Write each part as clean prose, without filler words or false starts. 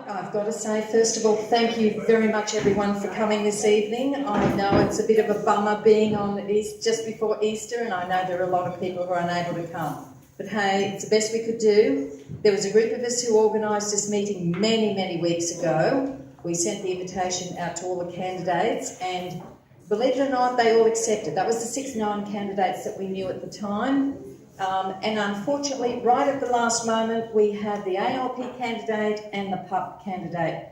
I've got to say, first of all, thank you very much, everyone, for coming this evening. I know it's a bit of a bummer being on just before Easter, and I know there are a lot of people who are unable to come. But hey, it's the best we could do. There was a group of us who organised this meeting many, many weeks ago. We sent the invitation out to all the candidates, and believe it or not, they all accepted. That was the 6 known candidates that we knew at the time. And unfortunately, right at the last moment, we had the ALP candidate and the PUP candidate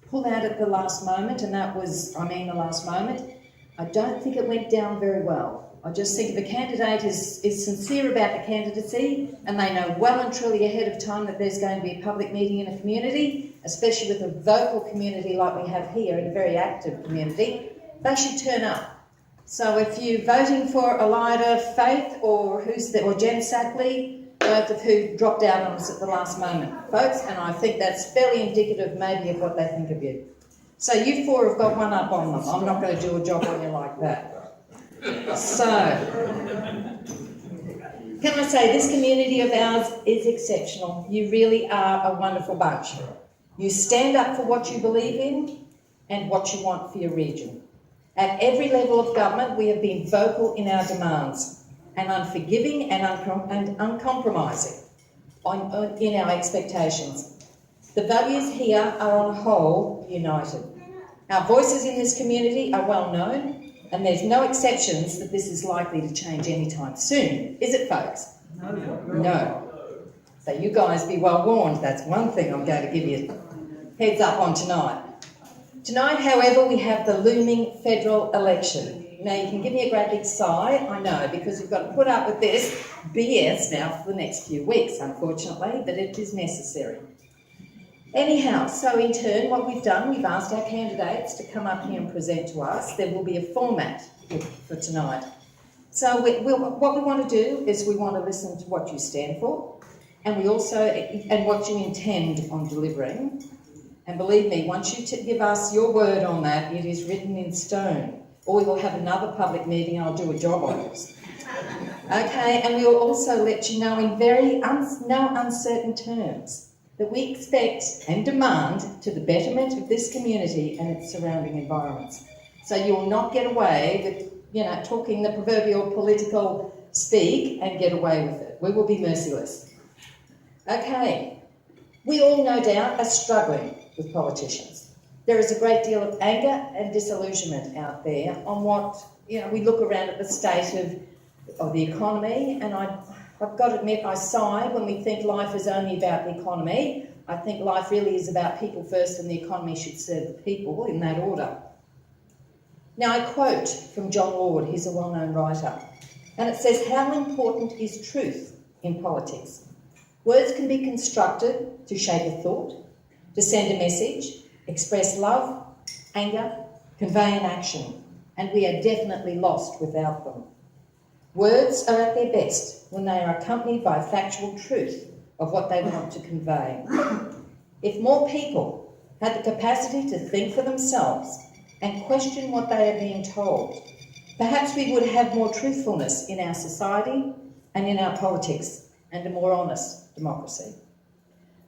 pull out at the last moment, and that was, the last moment. I don't think it went down very well. I just think if a candidate is sincere about the candidacy and they know well and truly ahead of time that there's going to be a public meeting in a community, especially with a vocal community like we have here, in a very active community, they should turn up. So if you're voting for Elida, Faith, or Jen Sackley, both of who dropped out on us at the last moment, folks, and I think that's fairly indicative maybe of what they think of you. So you 4 have got one up on them. I'm not going to do a job on you like that. So, can I say, this community of ours is exceptional. You really are a wonderful bunch. You stand up for what you believe in and what you want for your region. At every level of government, we have been vocal in our demands and unforgiving and uncompromising in our expectations. The values here are on the whole united. Our voices in this community are well known, and there's no exceptions that this is likely to change anytime soon. Is it, folks? No. So you guys be well warned. That's one thing I'm going to give you heads up on tonight. Tonight, however, we have the looming federal election. Now, you can give me a great big sigh, I know, because we've got to put up with this BS now for the next few weeks, unfortunately, but it is necessary. Anyhow, so in turn, what we've done, we've asked our candidates to come up here and present to us. There will be a format for tonight. So what we want to do is we want to listen to what you stand for, and what you intend on delivering. And believe me, once you give us your word on that, it is written in stone. Or we will have another public meeting and I'll do a job on it. Okay, and we will also let you know in no uncertain terms that we expect and demand to the betterment of this community and its surrounding environments. So you will not get away with, talking the proverbial political speak and get away with it. We will be merciless. Okay, we all no doubt are struggling with politicians. There is a great deal of anger and disillusionment out there on what, we look around at the state of the economy, and I've got to admit I sigh when we think life is only about the economy. I think life really is about people first, and the economy should serve the people in that order. Now I quote from John Lord, he's a well-known writer, and it says, "How important is truth in politics? Words can be constructed to shape a thought, to send a message, express love, anger, convey an action, and we are definitely lost without them. Words are at their best when they are accompanied by factual truth of what they want to convey. If more people had the capacity to think for themselves and question what they are being told, perhaps we would have more truthfulness in our society and in our politics, and a more honest democracy."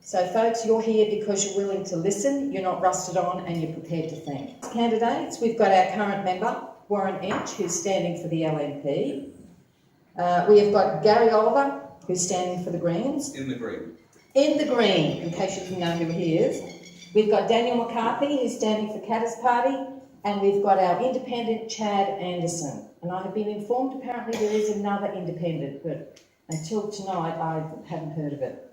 So folks, you're here because you're willing to listen, you're not rusted on, and you're prepared to think. Candidates, we've got our current member, Warren Entsch, who's standing for the LNP. We have got Gary Oliver, who's standing for the Greens. In the Green. In the Green, in case you didn't know who he is. We've got Daniel McCarthy, who's standing for Katter's Party, and we've got our independent, Chad Anderson. And I have been informed apparently there is another independent, but until tonight I haven't heard of it.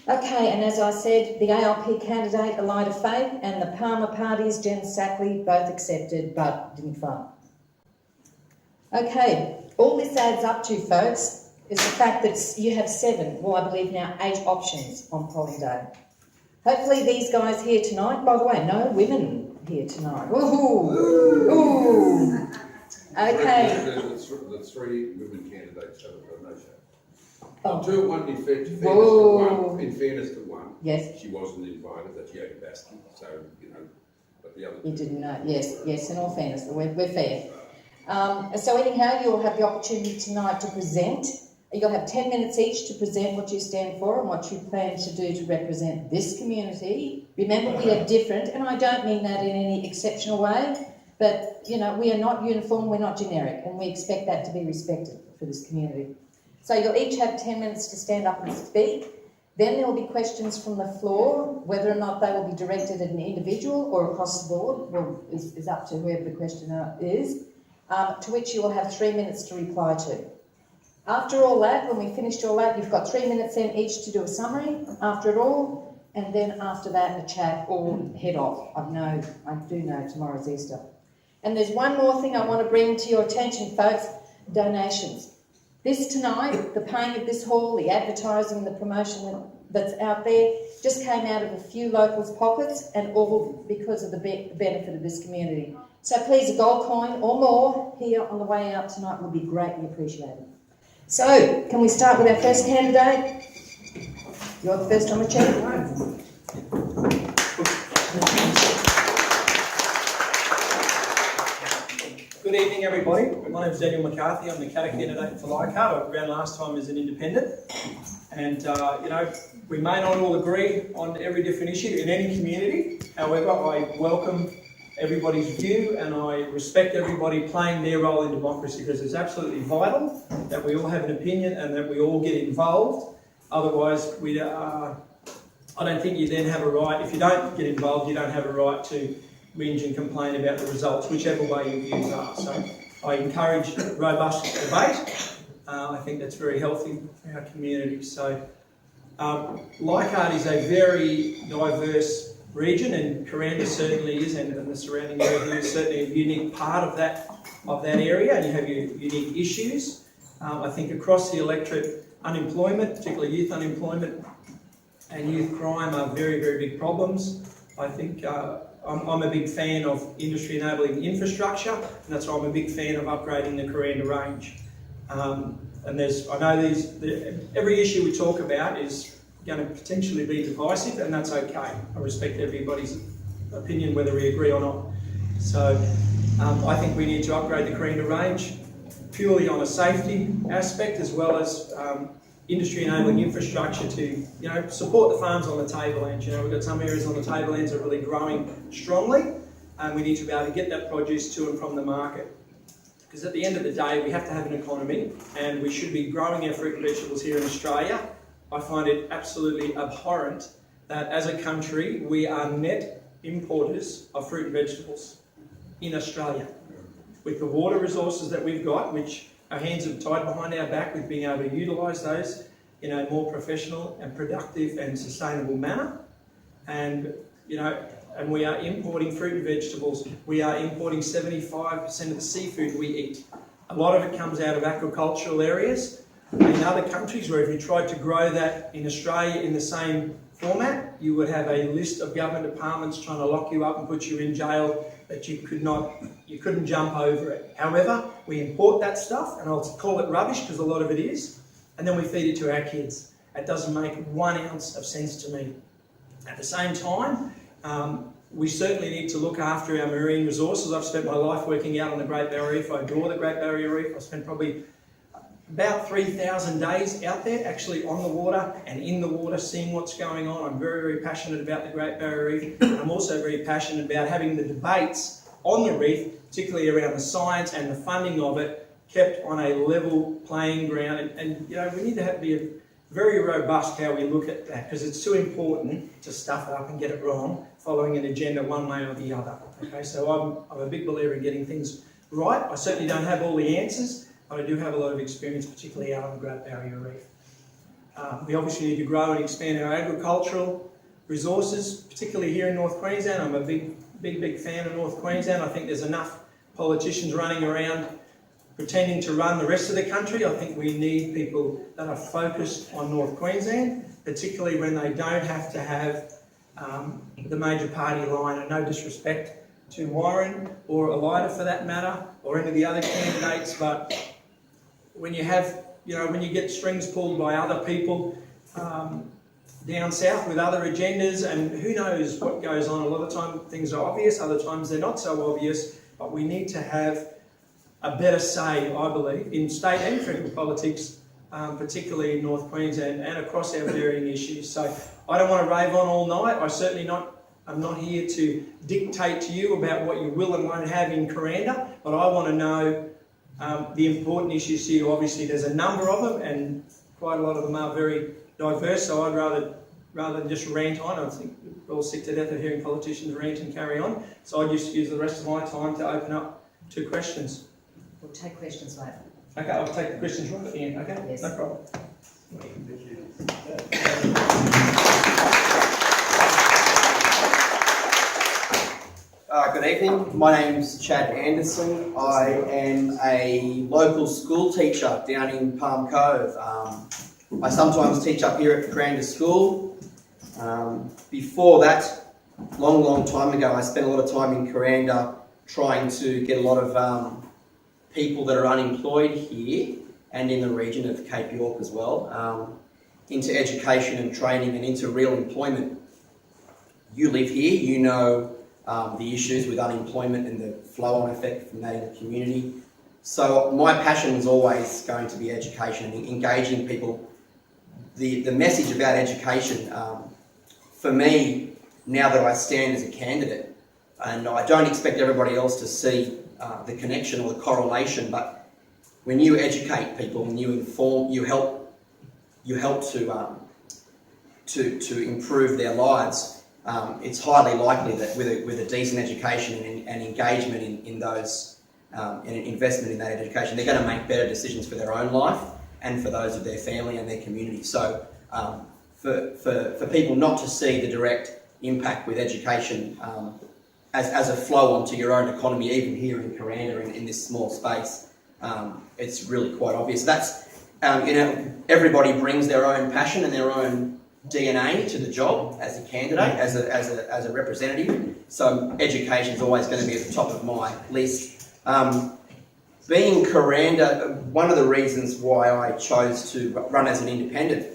Okay, and as I said, the ALP candidate, Elida Faith, and the Palmer parties, Jen Sackley, both accepted but didn't fund. Okay, all this adds up to, folks, is the fact that you have 7, well, I believe now 8 options on polling day. Hopefully these guys here tonight, by the way, no women here tonight. Ooh, ooh. Okay. The 3 women candidates have no shot. Oh. 2, 1 in fairness to one. Yes. She wasn't invited, that's Yogi Baskin, so, but the other... You didn't know, yes, in all fairness, we're fair. So anyhow, you'll have the opportunity tonight to present You'll have 10 minutes each to present what you stand for and what you plan to do to represent this community. Remember, we are different, and I don't mean that in any exceptional way, but, you know, we are not uniform, we're not generic, and we expect that to be respected for this community. So you'll each have 10 minutes to stand up and speak. Then there will be questions from the floor. Whether or not they will be directed at an individual or across the board is up to whoever the questioner is, to which you will have 3 minutes to reply to. After all that, when we finished all that, you've got 3 minutes then each to do a summary after it all, and then after that a chat or head off. I do know tomorrow's Easter. And there's one more thing I want to bring to your attention, folks: donations. This tonight, the paying of this hall, the advertising, the promotion that's out there, just came out of a few locals' pockets, and all because of the benefit of this community. So please, a gold coin or more here on the way out tonight would be greatly appreciated. So, can we start with our first candidate? You're the first on the chair. Good evening, everybody. My name is Daniel McCarthy. I'm the candidate for Leichhardt. I ran last time as an independent. And, you know, we may not all agree on every different issue in any community. However, I welcome everybody's view and I respect everybody playing their role in democracy, because it's absolutely vital that we all have an opinion and that we all get involved. Otherwise, I don't think you then have a right, if you don't get involved, you don't have a right to whinge and complain about the results, whichever way your views are. So I encourage robust debate. I think that's very healthy for our community. So Leichhardt is a very diverse region, and Kuranda certainly is, and the surrounding area is certainly a unique part of that area, and you have your unique issues. I think across the electorate, unemployment, particularly youth unemployment and youth crime, are very, very big problems. I think I'm a big fan of industry enabling infrastructure, and that's why I'm a big fan of upgrading the Kuranda range. And I know every issue we talk about is going to potentially be divisive, and that's okay. I respect everybody's opinion, whether we agree or not. So I think we need to upgrade the Kuranda range purely on a safety aspect, as well as industry enabling infrastructure to, you know, support the farms on the tablelands. You know, we've got some areas on the tablelands that are really growing strongly, and we need to be able to get that produce to and from the market. Because at the end of the day, we have to have an economy, and we should be growing our fruit and vegetables here in Australia. I find it absolutely abhorrent that as a country we are net importers of fruit and vegetables in Australia. With the water resources that we've got, which our hands are tied behind our back with being able to utilise those in a more professional and productive and sustainable manner. And, you know, and we are importing fruit and vegetables. We are importing 75% of the seafood we eat. A lot of it comes out of agricultural areas. In other countries, where if you tried to grow that in Australia in the same format, you would have a list of government departments trying to lock you up and put you in jail, that you couldn't jump over it. However, we import that stuff, and I'll call it rubbish because a lot of it is, and then we feed it to our kids. It doesn't make 1 ounce of sense to me. At the same time, we certainly need to look after our marine resources. I've spent my life working out on the Great Barrier Reef. I adore the Great Barrier Reef. I spent probably about 3,000 days out there, actually on the water and in the water, seeing what's going on. I'm very, very passionate about the Great Barrier Reef. I'm also very passionate about having the debates on the reef, particularly around the science and the funding of it, kept on a level playing ground. And you know, we need to be very robust how we look at that, because it's too important to stuff it up and get it wrong, following an agenda one way or the other. Okay, so I'm a big believer in getting things right. I certainly don't have all the answers, but I do have a lot of experience, particularly out on the Great Barrier Reef. We obviously need to grow and expand our agricultural resources, particularly here in North Queensland. I'm a big fan of North Queensland. I think there's enough politicians running around pretending to run the rest of the country. I think we need people that are focused on North Queensland, particularly when they don't have to have the major party line. And no disrespect to Warren or Elida for that matter, or any of the other candidates, but when you have, you know, when you get strings pulled by other people down south with other agendas, and who knows what goes on. A lot of the time things are obvious, other times they're not so obvious, but we need to have a better say, I believe, in state and federal politics particularly in North Queensland and across our varying issues. So I don't want to rave on all night. I'm not here to dictate to you about what you will and won't have in Kuranda, but I want to know the important issues to you. Obviously, there's a number of them, and quite a lot of them are very diverse, so I'd rather than just rant on. I think we're all sick to death of hearing politicians rant and carry on, so I'd just use the rest of my time to open up to questions. We'll take questions later. Okay, I'll take the questions right at the end, okay? Yes. No problem. Good evening, my name's Chad Anderson. I am a local school teacher down in Palm Cove. I sometimes teach up here at the Kuranda School. Before that, long time ago, I spent a lot of time in Kuranda trying to get a lot of people that are unemployed here and in the region of Cape York as well, into education and training and into real employment. You live here, you know the issues with unemployment and the flow-on effect from that in the community. So my passion is always going to be education and engaging people. The message about education, for me, now that I stand as a candidate, and I don't expect everybody else to see the connection or the correlation, but when you educate people and you inform, you help to improve their lives. It's highly likely that with a decent education and engagement in those and investment in that education, they're going to make better decisions for their own life and for those of their family and their community. So for people not to see the direct impact with education as a flow onto your own economy, even here in Kuranda in this small space, it's really quite obvious. That's everybody brings their own passion and their own DNA to the job as a candidate, as a representative. So education is always going to be at the top of my list. Being Kuranda, one of the reasons why I chose to run as an independent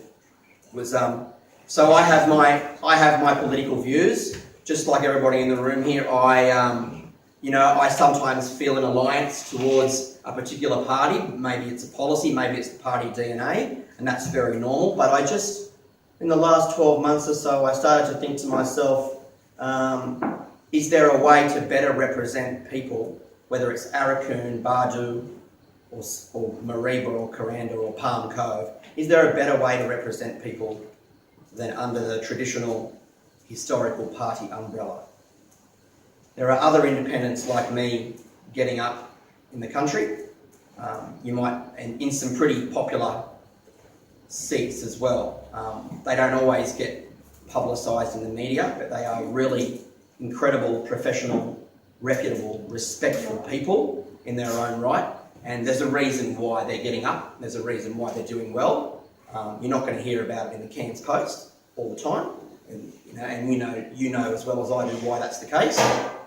was so I have my political views, just like everybody in the room here. I sometimes feel an alliance towards a particular party. Maybe it's a policy, maybe it's the party DNA, and that's very normal. But in the last 12 months or so, I started to think to myself, is there a way to better represent people, whether it's Arakoon, Bardu, or Mareeba, or Kuranda, or Palm Cove? Is there a better way to represent people than under the traditional historical party umbrella? There are other independents like me getting up in the country. You might, and in some pretty popular seats as well. They don't always get publicised in the media, but they are really incredible, professional, reputable, respectful people in their own right. And there's a reason why they're getting up. There's a reason why they're doing well. You're not going to hear about it in the Cairns Post all the time. And you know as well as I do why that's the case.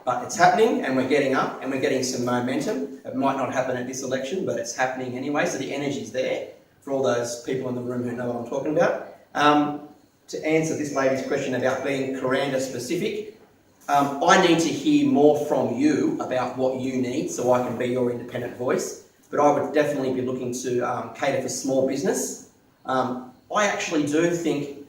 But it's happening, and we're getting up, and we're getting some momentum. It might not happen at this election, but it's happening anyway. So the energy's there for all those people in the room who know what I'm talking about. To answer this lady's question about being Kuranda specific, I need to hear more from you about what you need so I can be your independent voice. But I would definitely be looking to cater for small business. I actually do think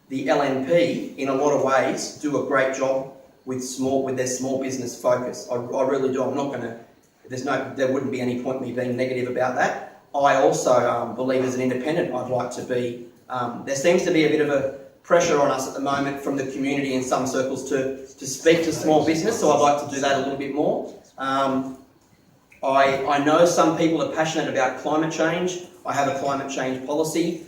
the LNP, in a lot of ways, do a great job with their small business focus. I really do. I'm not going to. There wouldn't be any point in me being negative about that. I also believe as an independent, I'd like to be. There seems to be a bit of a pressure on us at the moment from the community in some circles to speak to small business, so I'd like to do that a little bit more. I know some people are passionate about climate change. I have a climate change policy.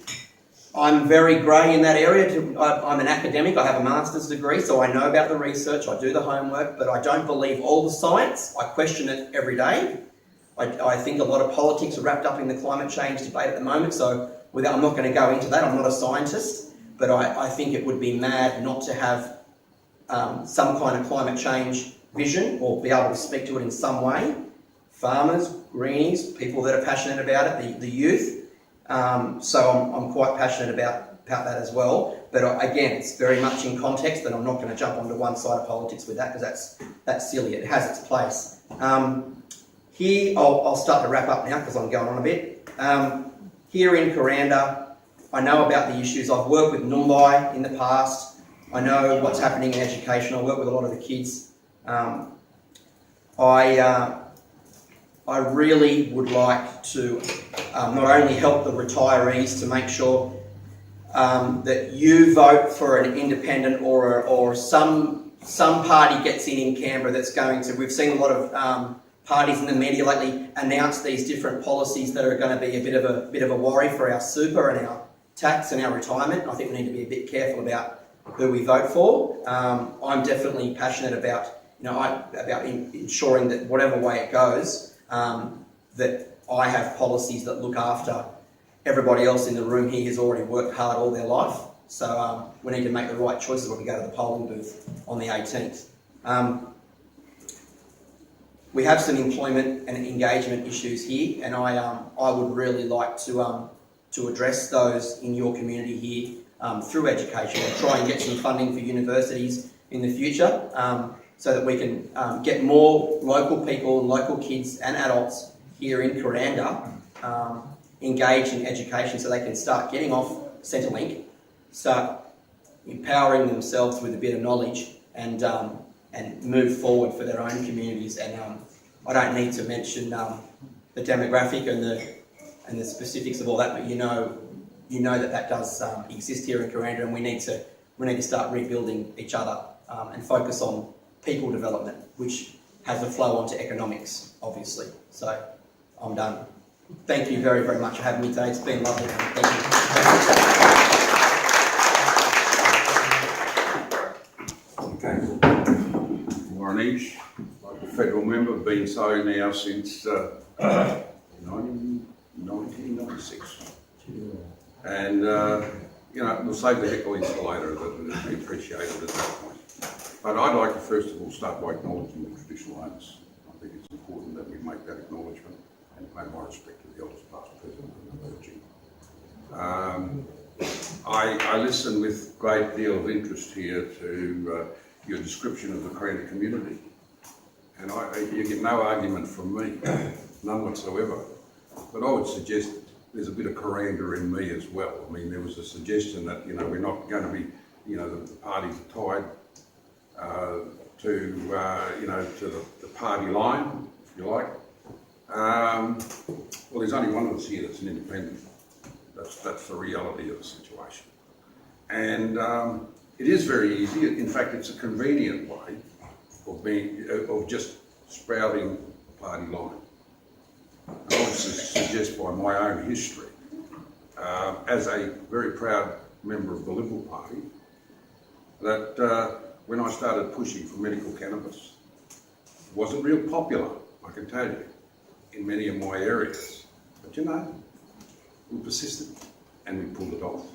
I'm very grey in that area. I'm an academic. I have a master's degree, so I know about the research. I do the homework, but I don't believe all the science. I question it every day. I think a lot of politics are wrapped up in the climate change debate at the moment, so I'm not going to go into that. I'm not a scientist, but I think it would be mad not to have some kind of climate change vision or be able to speak to it in some way. Farmers, greenies, people that are passionate about it, the youth. So I'm quite passionate about that as well. But again, it's very much in context, and I'm not going to jump onto one side of politics with that because that's silly. It has its place. Here, I'll start to wrap up now because I'm going on a bit. here in Kuranda, I know about the issues. I've worked with Noombai in the past. I know what's happening in education. I work with a lot of the kids. I really would like to not only help the retirees to make sure that you vote for an independent or some party gets in Canberra that's going to. We've seen a lot of parties in the media lately announce these different policies that are going to be a bit of a worry for our super and our tax and our retirement. I think we need to be a bit careful about who we vote for. I'm definitely passionate about ensuring that whatever way it goes, that I have policies that look after everybody else in the room here who's already worked hard all their life. So we need to make the right choices when we go to the polling booth on the 18th. We have some employment and engagement issues here, and I would really like to address those in your community here through education and try and get some funding for universities in the future so that we can get more local people, local kids and adults here in Kuranda engaged in education so they can start getting off Centrelink, start empowering themselves with a bit of knowledge and move forward for their own communities. And I don't need to mention the demographic and the specifics of all that, but you know that does exist here in Kuranda, and we need to start rebuilding each other and focus on people development, which has a flow onto economics, obviously. So I'm done. Thank you very, very much for having me today. It's been lovely. Thank you. Okay. Warren Entsch, local federal member, been so now since 1996. And, we'll save the hecklings for later, that would be appreciated at that point. But I'd like to first of all start by acknowledging the traditional owners. I think it's important that we make that acknowledgement and pay my respect to the elders past, present and emerging. I listen with a great deal of interest here to your description of the Kuranda community. And you get no argument from me, none whatsoever. But I would suggest there's a bit of Kuranda in me as well. I mean, there was a suggestion that, we're not going to be, the parties are tied to the party line, if you like. Well, there's only one of us here that's an independent. That's the reality of the situation. And it is very easy. In fact, it's a convenient way of just sprouting a party line. I would suggest by my own history, as a very proud member of the Liberal Party, that when I started pushing for medical cannabis, it wasn't real popular, I can tell you, in many of my areas. But we persisted and we pulled it off.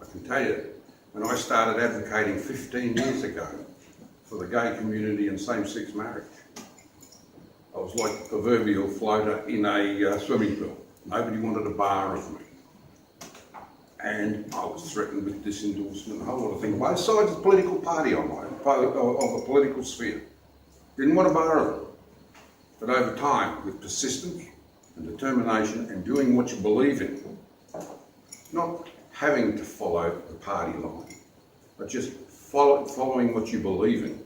I can tell you, when I started advocating 15 years ago for the gay community and same-sex marriage, I was like the proverbial floater in a swimming pool. Nobody wanted a bar of me. And I was threatened with disendorsement and a whole lot of things. Both sides of the political party of the political sphere. Didn't want a bar of it. But over time, with persistence and determination and doing what you believe in, not having to follow the party line, but just following what you believe in.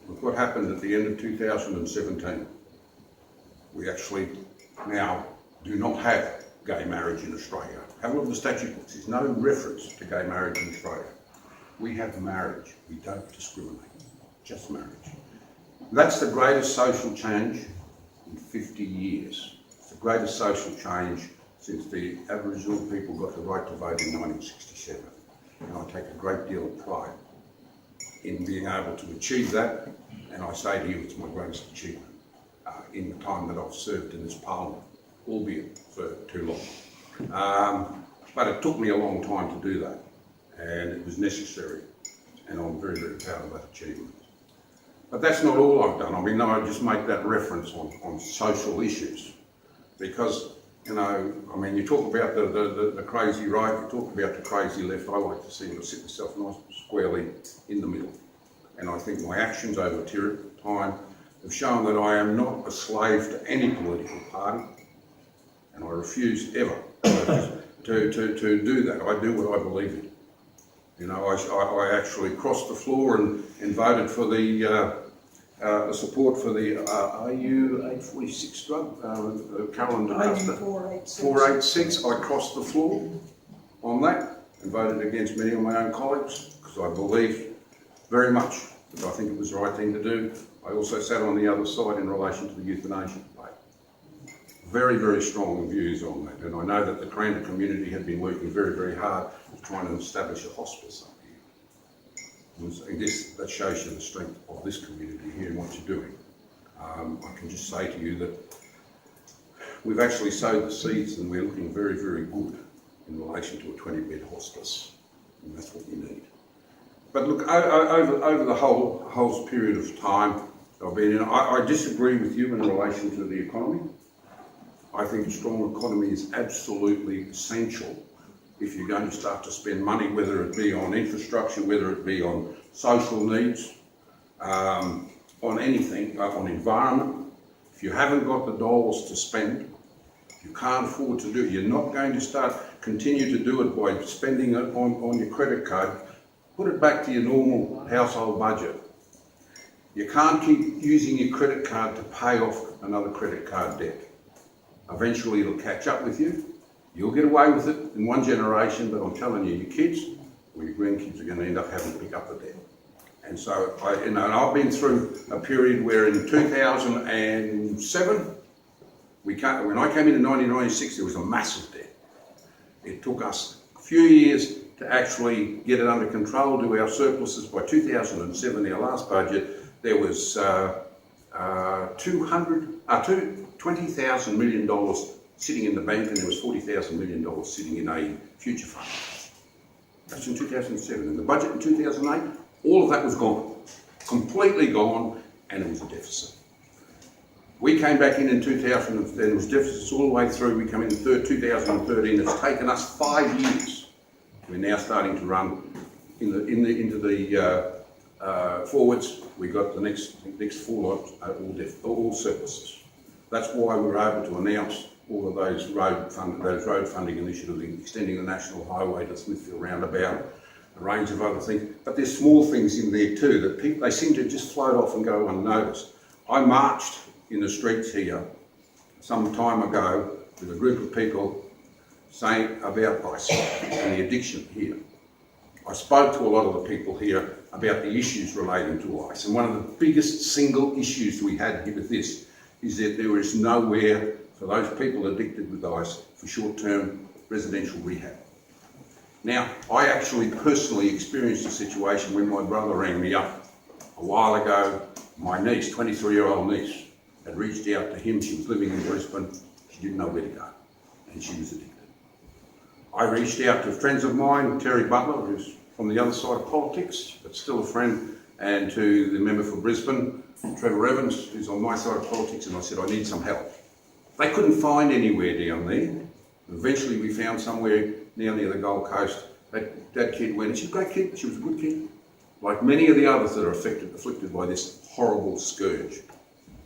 Look what happened at the end of 2017. We actually now do not have gay marriage in Australia. Have a look at the statute books. There's no reference to gay marriage in Australia. We have marriage. We don't discriminate. Just marriage. That's the greatest social change in 50 years. It's the greatest social change since the Aboriginal people got the right to vote in 1967. And I take a great deal of pride in being able to achieve that, and I say to you it's my greatest achievement in the time that I've served in this parliament, albeit for too long. But it took me a long time to do that, and it was necessary, and I'm very, very proud of that achievement. But that's not all I've done. I mean, I just make that reference on social issues, because, you talk about the crazy right, you talk about the crazy left. I like to see them sit myself nice squarely in the middle. And I think my actions over time have shown that I am not a slave to any political party. and I refuse ever to do that. I do what I believe in. You know, I actually crossed the floor and voted for the support for the RU 846 drug, Kuranda. RU 486. 486. I crossed the floor on that and voted against many of my own colleagues because I believe very much that I think it was the right thing to do. I also sat on the other side in relation to the euthanasia debate. Very, very strong views on that, and I know that the Kuranda community had been working very, very hard to try and establish a hospice up here. And that shows you the strength of this community here and what you're doing. I can just say to you that we've actually sowed the seeds and we're looking very, very good in relation to a 20-bed hospice, and that's what you need. But look, over the whole period of time I've been in, I disagree with you in relation to the economy. I think a strong economy is absolutely essential if you're going to start to spend money, whether it be on infrastructure, whether it be on social needs, on anything, on environment. If you haven't got the dollars to spend, you can't afford to do it. You're not going to continue to do it by spending it on your credit card. Put it back to your normal household budget. You can't keep using your credit card to pay off another credit card debt. Eventually it'll catch up with you. You'll get away with it in one generation, but I'm telling you, your kids or your grandkids are going to end up having to pick up the debt. And so, and I've been through a period where in 2007, when I came in 1996, there was a massive debt. It took us a few years to actually get it under control, do our surpluses. By 2007, our last budget, there was $20,000 million sitting in the bank, and there was $40,000 million sitting in a future fund. That's in 2007. And the budget in 2008, all of that was gone, completely gone, and it was a deficit. We came back in 2000, and it was deficits all the way through. We come in 2013. It's taken us 5 years. We're now starting to run into the forwards. We got the next 4 lots, all surpluses. That's why we were able to announce all of those road funding initiatives, extending the national highway to Smithfield roundabout, a range of other things. But there's small things in there too that they seem to just float off and go unnoticed. I marched in the streets here some time ago with a group of people saying about ice and the addiction here. I spoke to a lot of the people here about the issues relating to ice, and one of the biggest single issues we had here with this is that there is nowhere for those people addicted with ice for short-term residential rehab. Now, I actually personally experienced a situation when my brother rang me up a while ago. My niece, 23-year-old niece, had reached out to him. She was living in Brisbane. She didn't know where to go, and she was addicted. I reached out to friends of mine, Terry Butler, who's from the other side of politics, but still a friend, and to the member for Brisbane, Trevor Evans, who's on my side of politics, and I said, I need some help. They couldn't find anywhere down there. Eventually we found somewhere down near the Gold Coast. That kid went, and she's a great kid, she was a good kid. Like many of the others that are afflicted by this horrible scourge.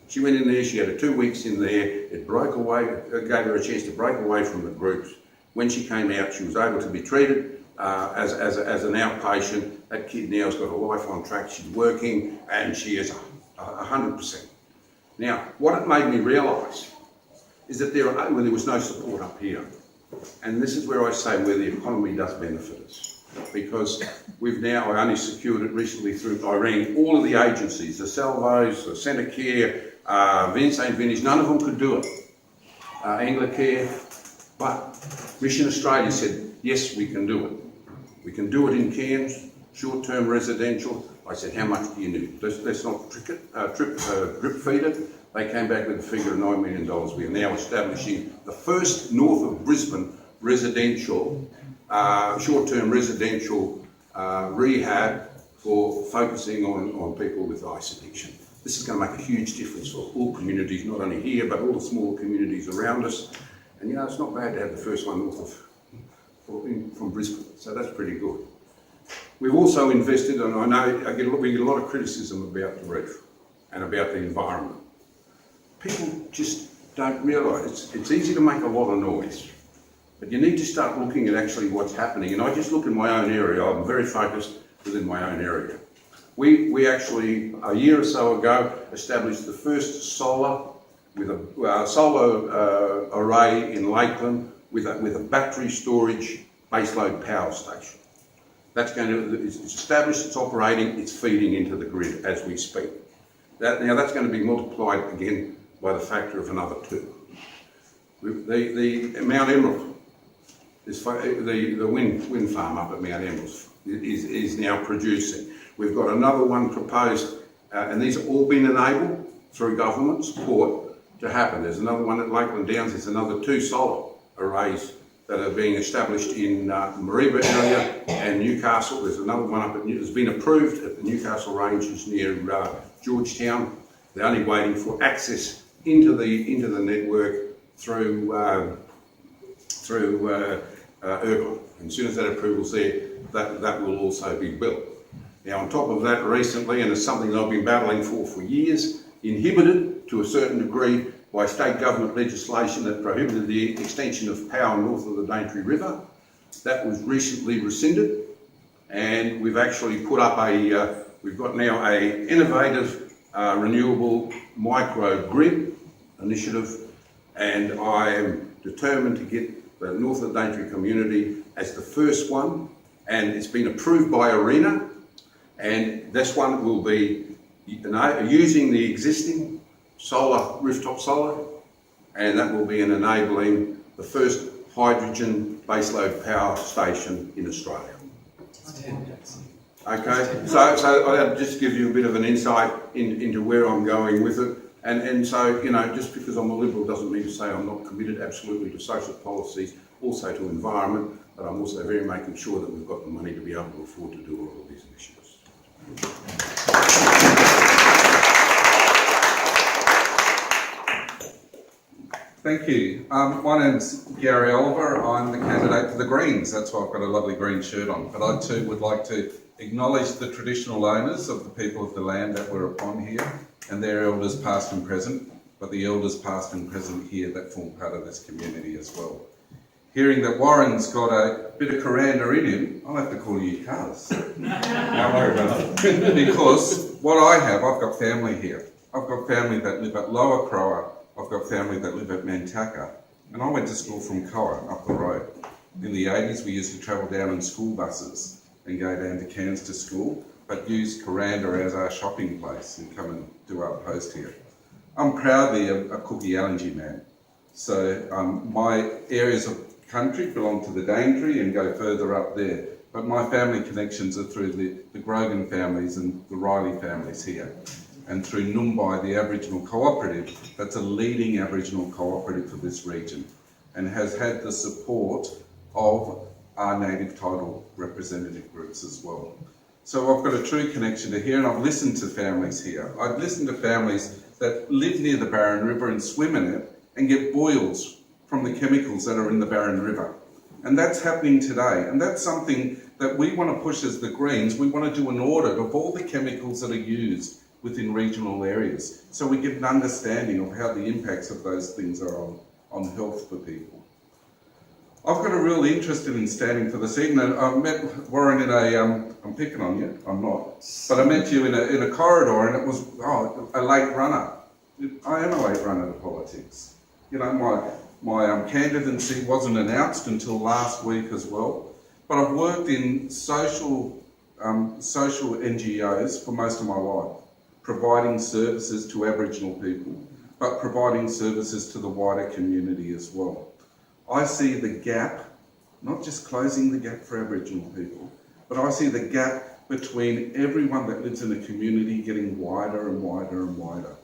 She went in there, she had 2 weeks in there, it broke away, it gave her a chance to break away from the groups. When she came out, she was able to be treated as an outpatient. That kid now's got a life on track, she's working, and she is 100%. Now, what it made me realise is that there was no support up here. And this is where I say where the economy does benefit us. Because I only secured it recently I rang all of the agencies, the Salvos, the Centre Care, St Vintage, none of them could do it. Anglicare, but Mission Australia said, yes, we can do it. We can do it in Cairns, short-term residential. I said, how much do you need? Let's not drip feed it. They came back with a figure of $9 million. We are now establishing the first north of Brisbane residential, short-term residential rehab for focusing on people with ice addiction. This is going to make a huge difference for all communities, not only here, but all the smaller communities around us. And it's not bad to have the first one north from Brisbane, so that's pretty good. We've also invested, and I know we get a lot of criticism about the reef and about the environment. People just don't realise it's easy to make a lot of noise, but you need to start looking at actually what's happening. And I just look in my own area. I'm very focused within my own area. We actually, a year or so ago, established the first solar with a solar array in Lakeland with a battery storage baseload power station. That's it's established, it's operating, it's feeding into the grid as we speak. Now that's going to be multiplied again by the factor of another 2. The Mount Emerald, the wind farm up at Mount Emerald is now producing. We've got another one proposed, and these have all been enabled through government support to happen. There's another one at Lakeland Downs, there's another 2 solar arrays that are being established in Mareeba area and Newcastle. There's another one up that's been approved at the Newcastle Ranges near Georgetown. They're only waiting for access into the network through Ergon. And as soon as that approval's there, that will also be built. Now, on top of that, recently, and it's something that I've been battling for years, inhibited to a certain degree by state government legislation that prohibited the extension of power north of the Daintree River. That was recently rescinded, and we've actually put up we've got now a innovative renewable microgrid initiative, and I am determined to get the north of the Daintree community as the first one, and it's been approved by ARENA, and this one will be using the existing rooftop solar, and that will be enabling the first hydrogen baseload power station in Australia. Okay, so I'll just give you a bit of an insight into where I'm going with it. And so, just because I'm a Liberal doesn't mean to say I'm not committed absolutely to social policies, also to environment, but I'm also very making sure that we've got the money to be able to afford to do all of these initiatives. Thank you. My name's Gary Oliver. I'm the candidate for the Greens. That's why I've got a lovely green shirt on. But I too would like to acknowledge the traditional owners of the people of the land that we're upon here, and their elders past and present, but the elders past and present here that form part of this community as well. Hearing that Warren's got a bit of Kuranda in him, I'll have to call you Cuz. Don't worry about it. Because what I have, I've got family here. I've got family that live at Lower Crower. I've got family that live at Mantaka, and I went to school from Koa up the road. In the 80s, we used to travel down in school buses and go down to Cairns to school, but use Kuranda as our shopping place and come and do our post here. I'm proudly a Cookie Allengy man. So my areas of country belong to the Daintree and go further up there, but my family connections are through the Grogan families and the Riley families here, and through Numbai, the Aboriginal Cooperative, that's a leading Aboriginal cooperative for this region, and has had the support of our native title representative groups as well. So I've got a true connection to here, and I've listened to families here. I've listened to families that live near the Barron River and swim in it and get boils from the chemicals that are in the Barron River. And that's happening today, and that's something that we want to push as the Greens. We want to do an audit of all the chemicals that are used within regional areas, so we get an understanding of how the impacts of those things are on health for people. I've got a real interest in standing for this evening. I met Warren in I'm picking on you, I'm not, but I met you in a corridor, and it was, a late runner. I am a late runner to politics. My candidacy wasn't announced until last week as well, but I've worked in social NGOs for most of my life, providing services to Aboriginal people, but providing services to the wider community as well. I see the gap, not just closing the gap for Aboriginal people, but I see the gap between everyone that lives in a community getting wider and wider and wider.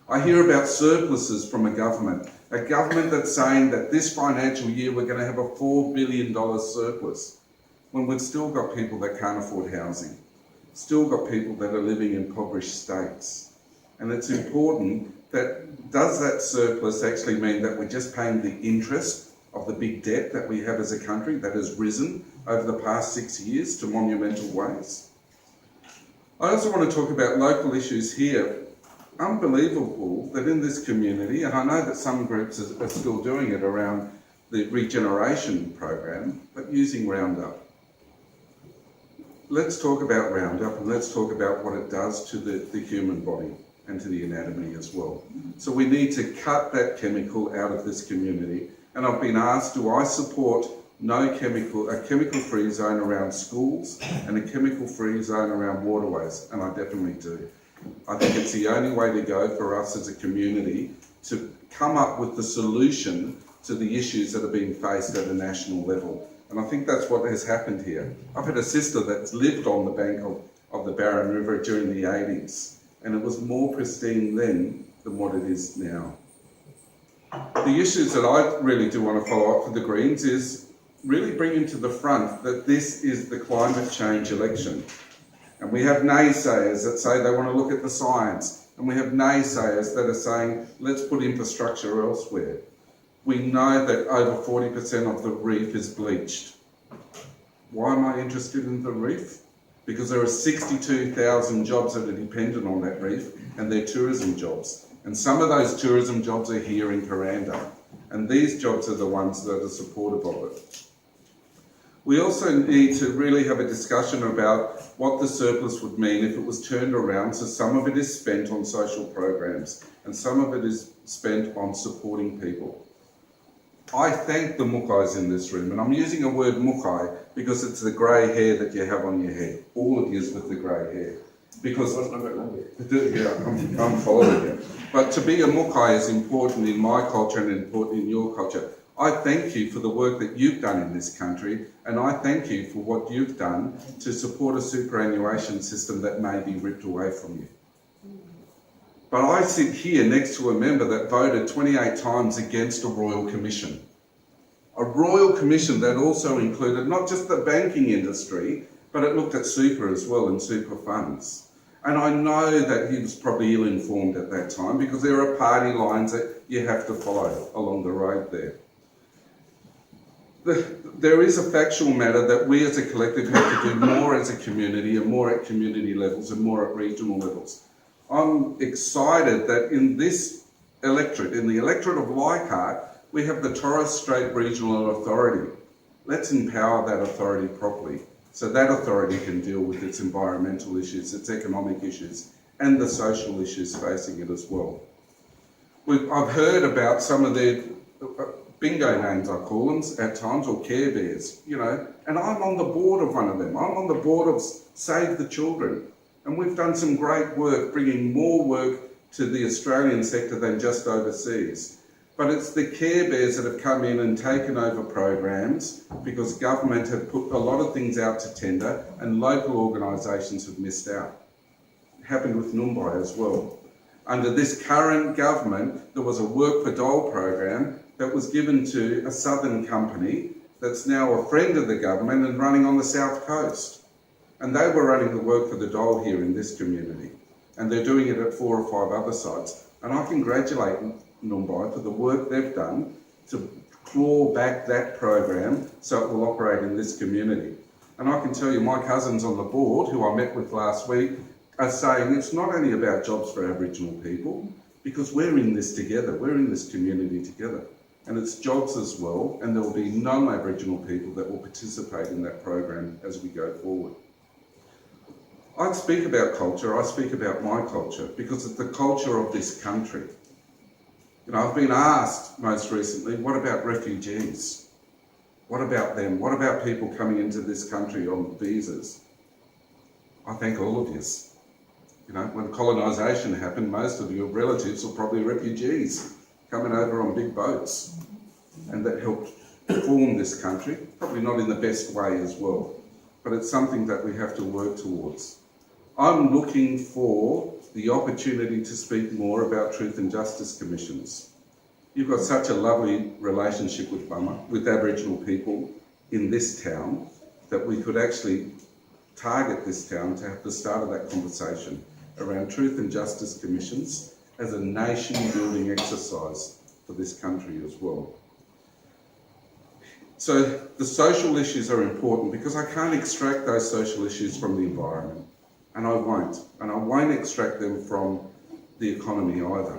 I hear about surpluses from a government that's saying that this financial year we're going to have a $4 billion surplus, when we've still got people that can't afford housing. Still got people that are living in impoverished states. And it's important that, does that surplus actually mean that we're just paying the interest of the big debt that we have as a country that has risen over the past 6 years to monumental ways? I also want to talk about local issues here. unbelievable that in this community, and I know that some groups are still doing it around the regeneration program, but using Roundup. Let's talk about Roundup and let's talk about what it does to the human body and to the anatomy as well. So we need to cut that chemical out of this community. And I've been asked, do I support a chemical-free zone around schools and a chemical-free zone around waterways? And I definitely do. I think it's the only way to go for us as a community to come up with the solution to the issues that are being faced at a national level. And I think that's what has happened here. I've had a sister that's lived on the bank of the Barron River during the 80s, and it was more pristine then than what it is now. The issues that I really do want to follow up for the Greens is really bringing to the front that this is the climate change election. And we have naysayers that say they want to look at the science, and we have naysayers that are saying, let's put infrastructure elsewhere. We know that over 40% of the reef is bleached. Why am I interested in the reef? Because there are 62,000 jobs that are dependent on that reef, and they're tourism jobs. And some of those tourism jobs are here in Kuranda, and these jobs are the ones that are supportive of it. We also need to really have a discussion about what the surplus would mean if it was turned around, so some of it is spent on social programs, and some of it is spent on supporting people. I thank the Mukais in this room, and I'm using a word Mukai because it's the grey hair that you have on your head. All of you with the grey hair. Because I'm following you. But to be a Mukai is important in my culture and important in your culture. I thank you for the work that you've done in this country, and I thank you for what you've done to support a superannuation system that may be ripped away from you. But I sit here next to a member that voted 28 times against a royal commission. A royal commission that also included not just the banking industry, but it looked at super as well and super funds. And I know that he was probably ill-informed at that time because there are party lines that you have to follow along the road there. There is a factual matter that we as a collective have to do more as a community and more at community levels and more at regional levels. I'm excited that in this electorate, in the electorate of Leichhardt, we have the Torres Strait Regional Authority. Let's empower that authority properly so that authority can deal with its environmental issues, its economic issues, and the social issues facing it as well. I've heard about some of their bingo names, I call them at times, or Care Bears, you know, and I'm on the board of one of them. I'm on the board of Save the Children. And we've done some great work bringing more work to the Australian sector than just overseas. But it's the Care Bears that have come in and taken over programs because government have put a lot of things out to tender and local organisations have missed out. It happened with Mumbai as well. Under this current government, there was a Work for Dole program that was given to a southern company that's now a friend of the government and running on the south coast. And they were running the work for the dole here in this community. And they're doing it at 4 or 5 other sites. And I congratulate Mumbai for the work they've done to claw back that program so it will operate in this community. And I can tell you, my cousins on the board, who I met with last week, are saying it's not only about jobs for Aboriginal people, because we're in this together, we're in this community together. And it's jobs as well, and there will be non-Aboriginal people that will participate in that program as we go forward. I speak about culture, I speak about my culture, because it's the culture of this country. You know, I've been asked most recently, what about refugees? What about them? What about people coming into this country on visas? I thank all of you. You know, when colonisation happened, most of your relatives were probably refugees coming over on big boats. And that helped form this country, probably not in the best way as well. But it's something that we have to work towards. I'm looking for the opportunity to speak more about truth and justice commissions. You've got such a lovely relationship with Bumma, with Aboriginal people in this town, that we could actually target this town to have the start of that conversation around truth and justice commissions as a nation-building exercise for this country as well. So the social issues are important because I can't extract those social issues from the environment. And I won't extract them from the economy either.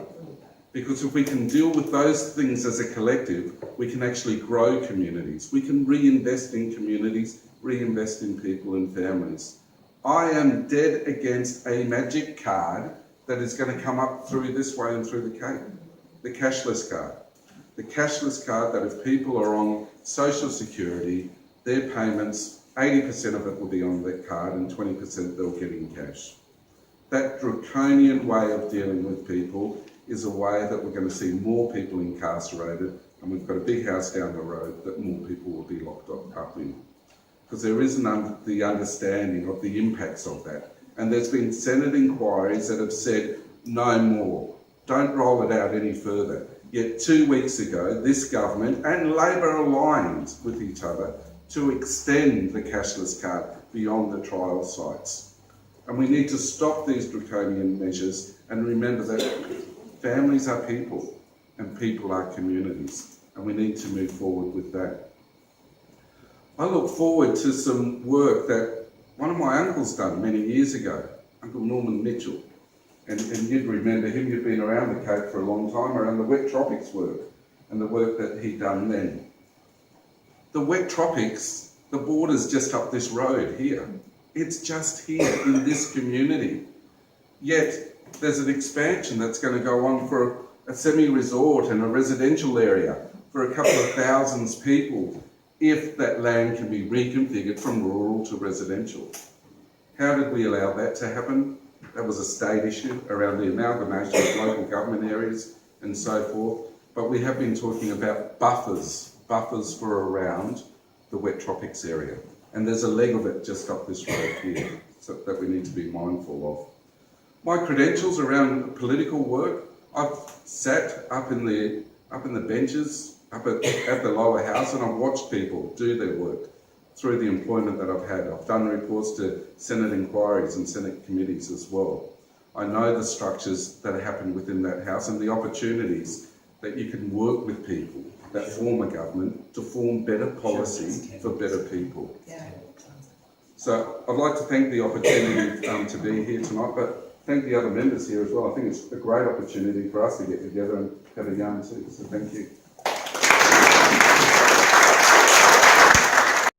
Because if we can deal with those things as a collective, we can actually grow communities. We can reinvest in communities, reinvest in people and families. I am dead against a magic card that is going to come up through this way and through the Cape. The cashless card. The cashless card that if people are on social security, their payments, 80% of it will be on that card and 20% they'll get in cash. That draconian way of dealing with people is a way that we're going to see more people incarcerated, and we've got a big house down the road that more people will be locked up in. Because there isn't the understanding of the impacts of that. And there's been Senate inquiries that have said no more. Don't roll it out any further. Yet 2 weeks ago, this government and Labor aligned with each other to extend the cashless card beyond the trial sites. And we need to stop these draconian measures and remember that families are people and people are communities, and we need to move forward with that. I look forward to some work that one of my uncles done many years ago, Uncle Norman Mitchell. And you'd remember him, you've been around the Cape for a long time, around the wet tropics work and the work that he'd done then. The wet tropics, the border's just up this road here. It's just here in this community. Yet there's an expansion that's going to go on for a semi-resort and a residential area for a couple of thousands people if that land can be reconfigured from rural to residential. How did we allow that to happen? That was a state issue around the amalgamation of local government areas and so forth. But we have been talking about buffers for around the wet tropics area. And there's a leg of it just up this road here that we need to be mindful of. My credentials around political work, I've sat up in the benches, up at the lower house, and I've watched people do their work through the employment that I've had. I've done reports to Senate inquiries and Senate committees as well. I know the structures that happen within that house and the opportunities that you can work with people that form a government to form better policy for better people. So I'd like to thank the opportunity to be here tonight, but thank the other members here as well. I think it's a great opportunity for us to get together and have a yarn too, so thank you.